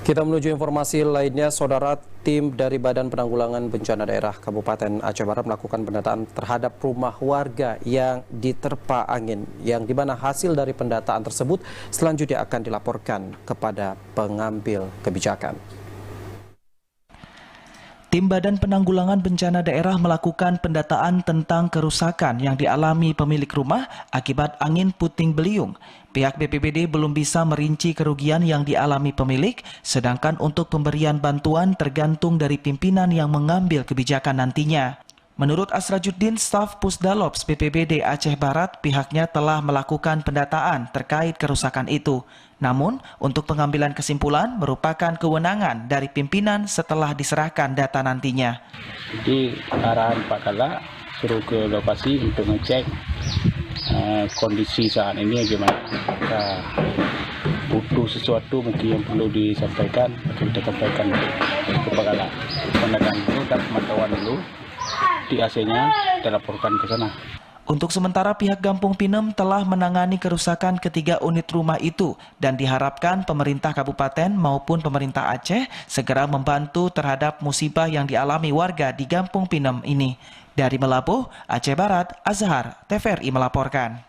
Kita menuju informasi lainnya, Saudara. Tim dari Badan Penanggulangan Bencana Daerah Kabupaten Aceh Barat melakukan pendataan terhadap rumah warga yang diterpa angin, yang dimana hasil dari pendataan tersebut selanjutnya akan dilaporkan kepada pengambil kebijakan. Tim Badan Penanggulangan Bencana Daerah melakukan pendataan tentang kerusakan yang dialami pemilik rumah akibat angin puting beliung. Pihak BPBD belum bisa merinci kerugian yang dialami pemilik, sedangkan untuk pemberian bantuan tergantung dari pimpinan yang mengambil kebijakan nantinya. Menurut Asrajuddin, staf Pusdalops BPBD Aceh Barat, pihaknya telah melakukan pendataan terkait kerusakan itu. Namun, untuk pengambilan kesimpulan merupakan kewenangan dari pimpinan setelah diserahkan data nantinya. Jadi arahan Pak Kala suruh ke lokasi untuk ngecek kondisi saat ini bagaimana. Kita butuh sesuatu mungkin yang perlu disampaikan, kita sampaikan ke Pak Kala. Pendataan dulu dan pemantauan dulu. Di AC-nya dilaporkan ke sana. Untuk sementara pihak Gampung Pinem telah menangani kerusakan ketiga unit rumah itu dan diharapkan pemerintah kabupaten maupun pemerintah Aceh segera membantu terhadap musibah yang dialami warga di Gampung Pinem ini. Dari Melabuh, Aceh Barat, Azhar, TVRI melaporkan.